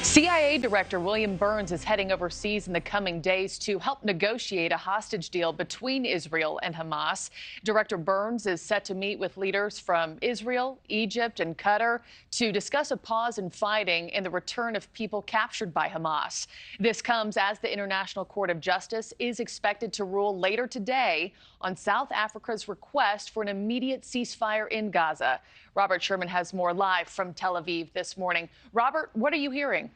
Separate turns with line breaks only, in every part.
CIA Director William Burns is heading overseas in the coming days to help negotiate a hostage deal between Israel and Hamas. Director Burns is set to meet with leaders from Israel, Egypt, and Qatar to discuss a pause in fighting and the return of people captured by Hamas. This comes as the International Court of Justice is expected to rule later today on South Africa's request for an immediate ceasefire in Gaza. Robert Sherman has more live from Tel Aviv this morning. Robert, what are you hearing?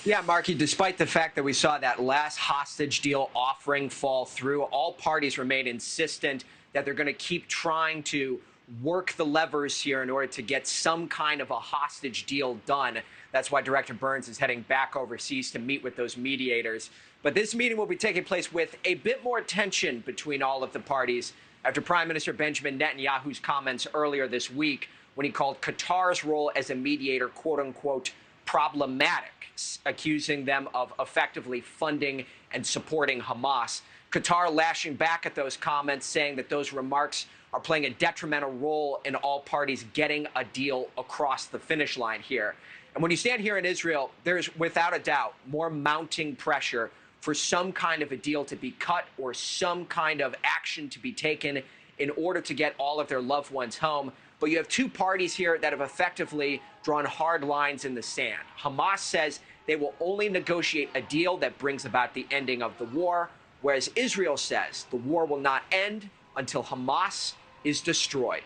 Yeah, Markie, despite the fact that we saw that last hostage deal offering fall through, all parties remain insistent that they're going to keep trying to work the levers here in order to get some kind of a hostage deal done. That's why Director Burns is heading back overseas to meet with those mediators. But this meeting will be taking place with a bit more tension between all of the parties after Prime Minister Benjamin Netanyahu's comments earlier this week when he called Qatar's role as a mediator, quote unquote, problematic, accusing them of effectively funding and supporting Hamas. Qatar lashing back at those comments, saying that those remarks are playing a detrimental role in all parties getting a deal across the finish line here. And when you stand here in Israel, there's without a doubt more mounting pressure for some kind of a deal to be cut or some kind of action to be taken in order to get all of their loved ones home. But you have two parties here that have effectively drawn hard lines in the sand. Hamas says they will only negotiate a deal that brings about the ending of the war, whereas Israel says the war will not end until Hamas is destroyed.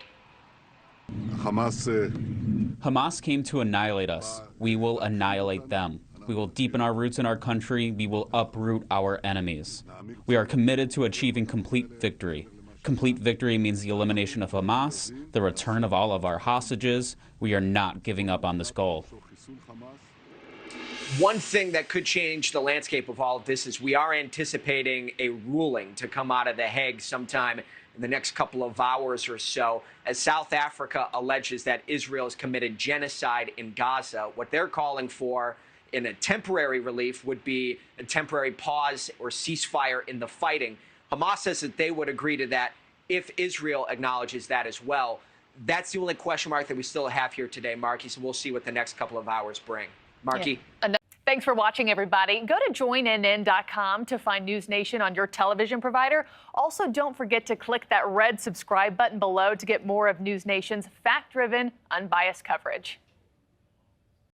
Hamas came to annihilate us. We will annihilate them. We will deepen our roots in our country. We will uproot our enemies. We are committed to achieving complete victory. Complete victory means the elimination of Hamas, the return of all of our hostages. We are not giving up on this goal.
One thing that could change the landscape of all of this is we are anticipating a ruling to come out of The Hague sometime in the next couple of hours or so, as South Africa alleges that Israel has committed genocide in Gaza. What they're calling for in a temporary relief would be a temporary pause or ceasefire in the fighting. Hamas says that they would agree to that if Israel acknowledges that as well. That's the only question mark that we still have here today, Markie, so we'll see what the next couple of hours bring. Markie?
Yeah. Thanks for watching, everybody. Go to joinnn.com to find NewsNation on your television provider. Also, don't forget to click that red subscribe button below to get more of NewsNation's fact-driven, unbiased coverage.